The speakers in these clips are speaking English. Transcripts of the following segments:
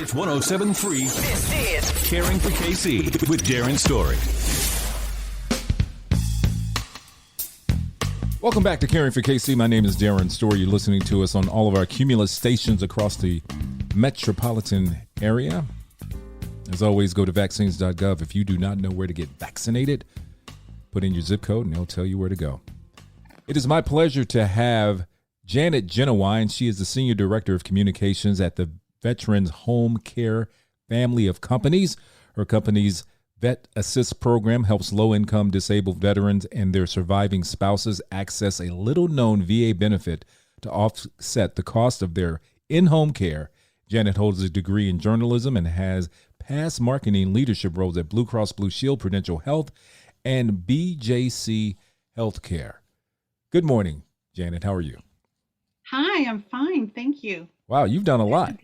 It's 107.3. This is Caring for KC with Darron Story. Welcome back to Caring for KC. My name is Darron Story. You're listening to us on all of our Cumulus stations across the metropolitan area. As always, go to vaccines.gov. If you do not know where to get vaccinated, put in your zip code and they'll tell you where to go. It is my pleasure to have Janet Genowine. She is the Senior Director of Communications at the Veterans Home Care family of companies. Her company's VetAssist program helps low-income disabled veterans and their surviving spouses access a little-known VA benefit to offset the cost of their in-home care. Janet holds a degree in journalism and has past marketing leadership roles at Blue Cross Blue Shield, Prudential Health, and BJC Healthcare. Good morning, Janet. How are you? Hi, I'm fine. Thank you. Wow, you've done a lot.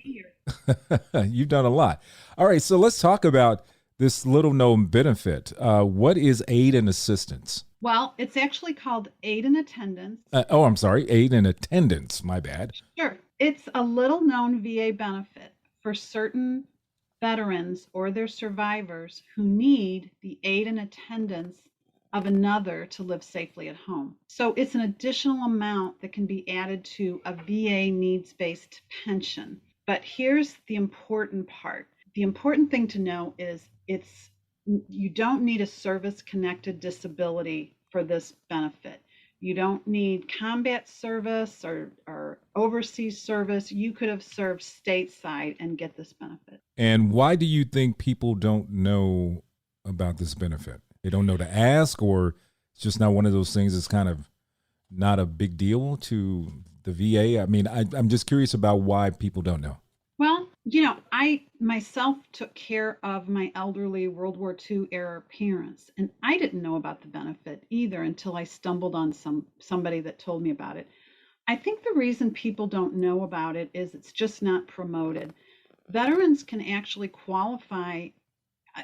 You've done a lot. All right, so let's talk about this little-known benefit. What is Aid&Assistance? Well, it's actually called Aid&Attendance. I'm sorry, Aid&Attendance. My bad. Sure. It's a little-known VA benefit for certain veterans or their survivors who need the aid and attendance of another to live safely at home. So it's an additional amount that can be added to a VA needs-based pension. But here's the important part. The important thing to know is you don't need a service-connected disability for this benefit. You don't need combat service or overseas service. You could have served stateside and get this benefit. And why do you think people don't know about this benefit? They don't know to ask, or it's just not one of those things that's kind of not a big deal to the VA? I mean, I'm just curious about why people don't know. Well, I myself took care of my elderly World War II era parents, and I didn't know about the benefit either until I stumbled on somebody that told me about it. I think the reason people don't know about it is it's just not promoted. Veterans can actually qualify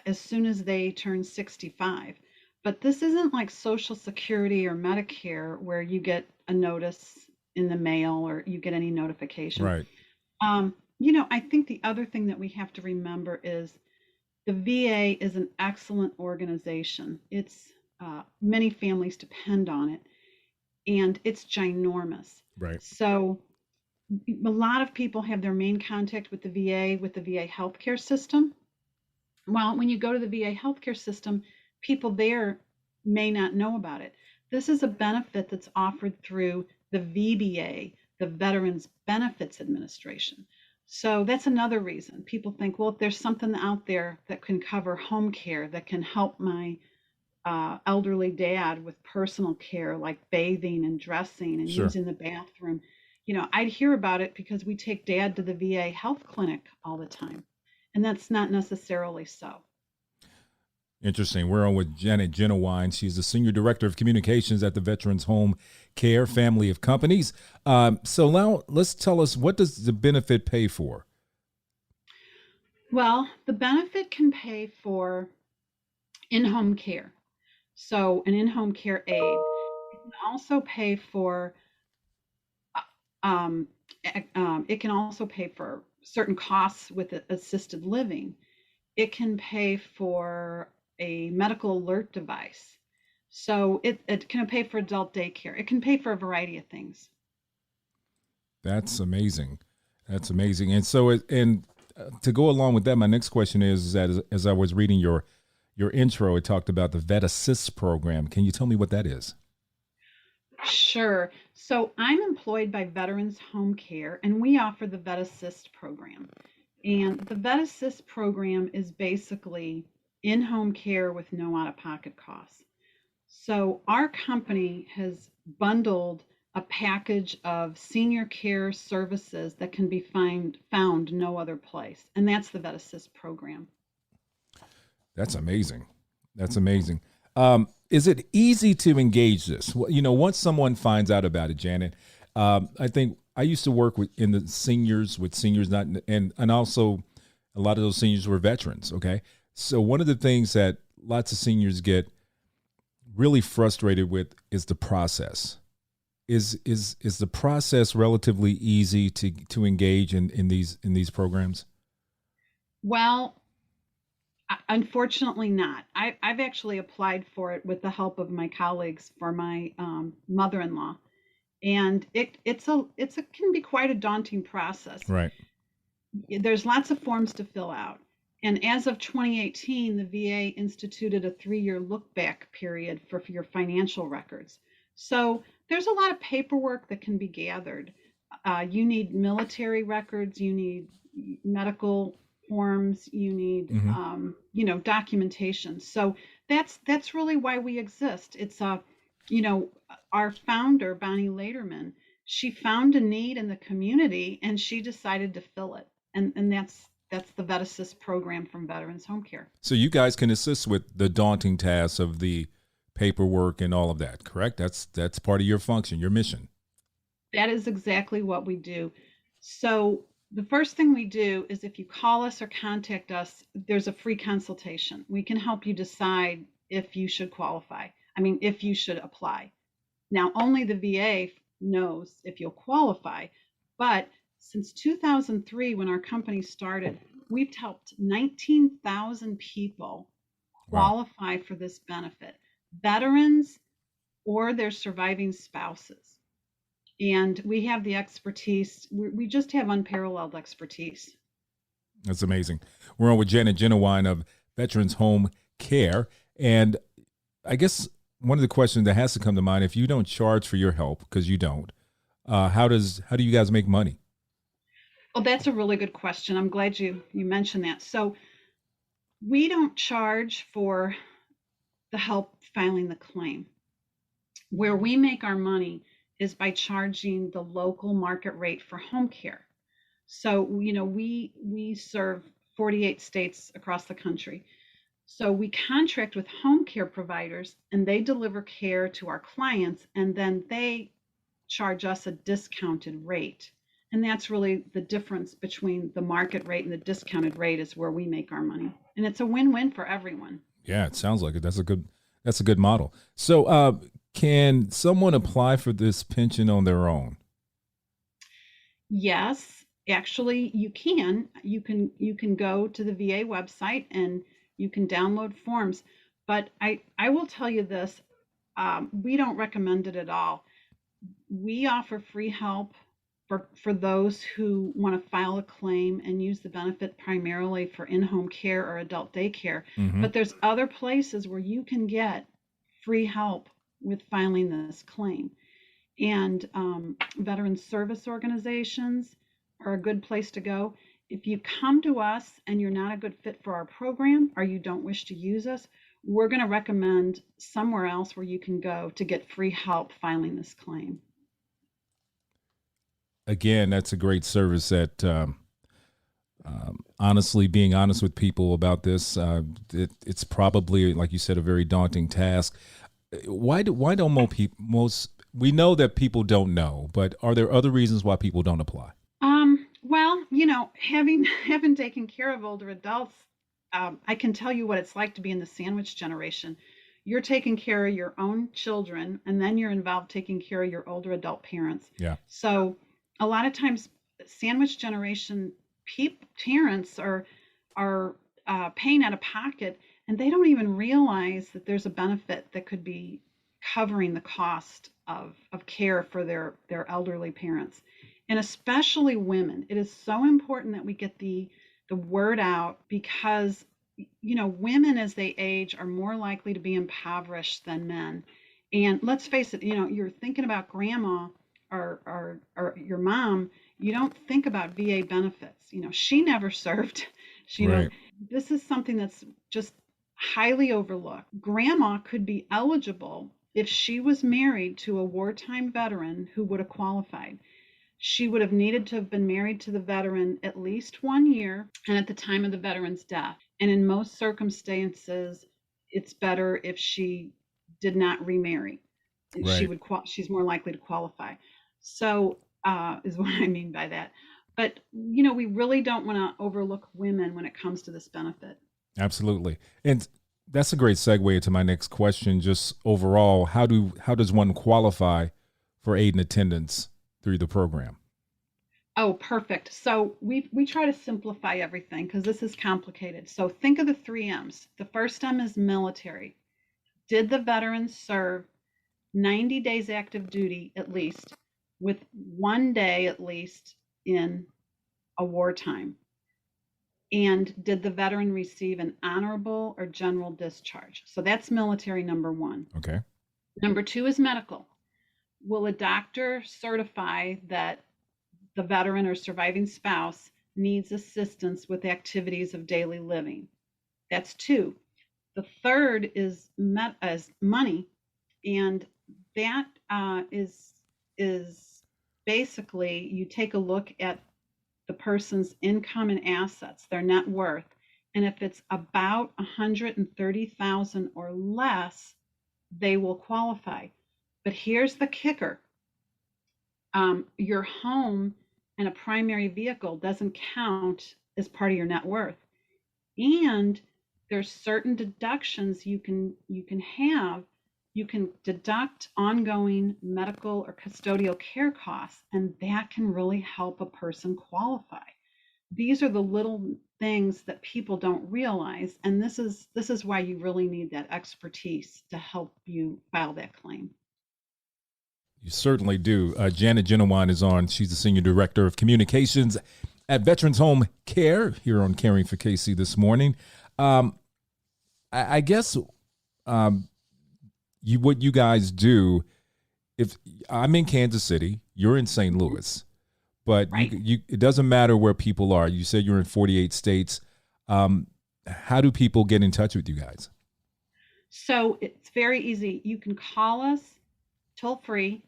as soon as they turn 65, but this isn't like Social Security or Medicare where you get a notice in the mail or you get any notification. Right. I think the other thing that we have to remember is the VA is an excellent organization. It's many families depend on it, and it's ginormous. Right. So a lot of people have their main contact with the VA healthcare system. Well, when you go to the VA healthcare system, people there may not know about it. This is a benefit that's offered through the VBA, the Veterans Benefits Administration. So that's another reason. People think, well, if there's something out there that can cover home care, that can help my elderly dad with personal care, like bathing and dressing and Sure. using the bathroom, I'd hear about it because we take dad to the VA health clinic all the time. And that's not necessarily so. Interesting. We're on with Janet Genowine. She's the Senior Director of Communications at the Veterans Home Care family of companies. So now let's tell us, what does the benefit pay for? Well, the benefit can pay for in-home care. So an in-home care aid. It can also pay for it can also pay for certain costs with assisted living. It can pay for a medical alert device. So it can pay for adult daycare. It can pay for a variety of things. That's amazing. That's amazing. And so, to go along with that, my next question is that as I was reading your intro, it talked about the VetAssist program. Can you tell me what that is? Sure. So I'm employed by Veterans Home Care, and we offer the VetAssist program. And the VetAssist program is basically in-home care with no out-of-pocket costs. So our company has bundled a package of senior care services that can be found no other place, and that's the VetAssist program. That's amazing. That's amazing. Is it easy to engage this? Once someone finds out about it, Janet, I think I used to work with seniors, and also a lot of those seniors were veterans. Okay. So one of the things that lots of seniors get really frustrated with is the process. Is the process relatively easy to engage in these programs? Well, unfortunately not. I've actually applied for it with the help of my colleagues for my mother-in-law, and it's a can be quite a daunting process. Right. There's lots of forms to fill out. And as of 2018, the VA instituted a 3-year look back period for your financial records. So there's a lot of paperwork that can be gathered. You need military records, you need medical forms, you need, Hmm. documentation. So that's really why we exist. You know, our founder, Bonnie Laderman, she found a need in the community and she decided to fill it, and that's the VetAssist program from Veterans Home Care. So you guys can assist with the daunting tasks of the paperwork and all of that, correct? That's part of your function, your mission. That is exactly what we do. So the first thing we do is if you call us or contact us, there's a free consultation. We can help you decide if you should qualify. I mean, if you should apply. Now, only the VA knows if you'll qualify, but since 2003, when our company started, we've helped 19,000 people Wow. qualify for this benefit, veterans or their surviving spouses. And we have the expertise. We just have unparalleled expertise. That's amazing. We're on with Janet Genowine of Veterans Home Care. And I guess one of the questions that has to come to mind, if you don't charge for your help, because you don't, how do you guys make money? Well, that's a really good question. I'm glad you mentioned that. So we don't charge for the help filing the claim. Where we make our money is by charging the local market rate for home care. So, we serve 48 states across the country. So we contract with home care providers and they deliver care to our clients, and then they charge us a discounted rate. And that's really the difference between the market rate and the discounted rate is where we make our money. And it's a win-win for everyone. Yeah, it sounds like it. That's a good model. So, can someone apply for this pension on their own? Yes, actually you can. You can go to the VA website and you can download forms. But I will tell you this, we don't recommend it at all. We offer free help for those who want to file a claim and use the benefit primarily for in-home care or adult daycare. Hmm. But there's other places where you can get free help with filing this claim. And veteran service organizations are a good place to go. If you come to us and you're not a good fit for our program or you don't wish to use us, we're going to recommend somewhere else where you can go to get free help filing this claim. Again, that's a great service that, honestly, being honest with people about this, it's probably, like you said, a very daunting task. Why don't most we know that people don't know, but are there other reasons why people don't apply? Well, having taken care of older adults, I can tell you what it's like to be in the sandwich generation. You're taking care of your own children, and then you're involved taking care of your older adult parents. Yeah. So a lot of times, sandwich generation parents are paying out of pocket, and they don't even realize that there's a benefit that could be covering the cost of care for their elderly parents. And especially women, it is so important that we get the word out, because women as they age are more likely to be impoverished than men. And let's face it, you're thinking about grandma or your mom, you don't think about VA benefits. She never served. Right. This is something that's just highly overlooked. Grandma could be eligible if she was married to a wartime veteran who would have qualified. She would have needed to have been married to the veteran at least 1 year and at the time of the veteran's death. And in most circumstances, it's better if she did not remarry. Right. She's more likely to qualify. So is what I mean by that. But we really don't want to overlook women when it comes to this benefit. Absolutely. And that's a great segue into my next question. Just overall, how does one qualify for aid and attendance through the program? Oh, perfect. So we try to simplify everything because this is complicated. So think of the three M's. The first M is military. Did the veteran serve 90 days active duty at least, with 1 day at least in a wartime? And did the veteran receive an honorable or general discharge? So that's military, number one. Okay. Number two is medical. Will a doctor certify that the veteran or surviving spouse needs assistance with activities of daily living? That's two. The third is money, and that is basically you take a look at the person's income and assets, their net worth, and if it's about 130,000 or less, they will qualify. But here's the kicker: your home and a primary vehicle doesn't count as part of your net worth, and there's certain deductions you can have. You can deduct ongoing medical or custodial care costs, and that can really help a person qualify. These are the little things that people don't realize, and this is why you really need that expertise to help you file that claim. You certainly do. Janet Genowine is on. She's the Senior Director of Communications at Veterans Home Care here on Caring for KC this morning. I guess what you guys do, if I'm in Kansas City, you're in St. Louis, but right. it doesn't matter where people are. You said you're in 48 states. How do people get in touch with you guys? So it's very easy. You can call us toll free,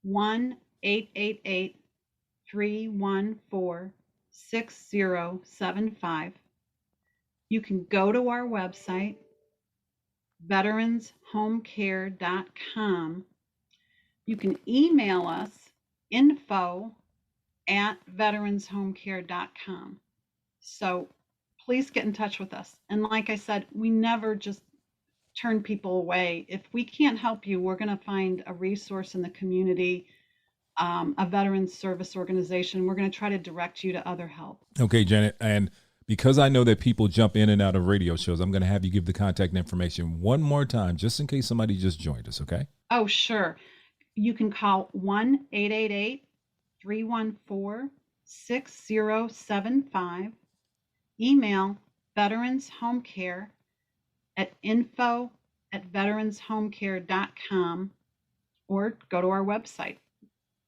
1-888-314-6075. You can go to our website, veteranshomecare.com. You can email us, info@veteranshomecare.com. So please get in touch with us. And like I said, we never just turn people away. If we can't help you, we're going to find a resource in the community, a veterans service organization. We're going to try to direct you to other help. Okay, Janet. And because I know that people jump in and out of radio shows, I'm going to have you give the contact information one more time, just in case somebody just joined us, okay? Oh, sure. You can call 1-888-314-6075. Email veteranshomecare at info@veteranshomecare.com, or go to our website,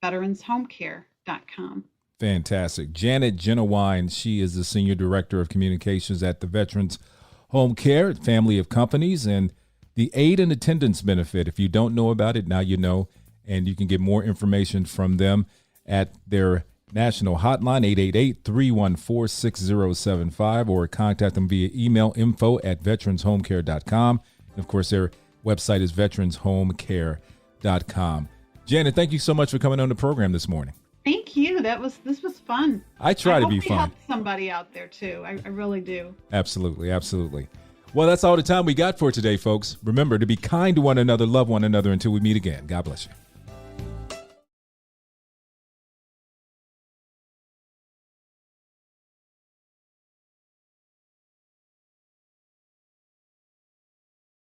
veteranshomecare.com. Fantastic. Janet Genowine, she is the Senior Director of Communications at the Veterans Home Care, family of companies, and the Aid&Attendance benefit. If you don't know about it, now you know, and you can get more information from them at their national hotline, 888-314-6075, or contact them via email, info@veteranshomecare.com. And of course, their website is veteranshomecare.com. Janet, thank you so much for coming on the program this morning. Thank you. This was fun. I try to be fun. I hope we help somebody out there too. I really do. Absolutely, absolutely. Well, that's all the time we got for today, folks. Remember to be kind to one another, love one another until we meet again. God bless you.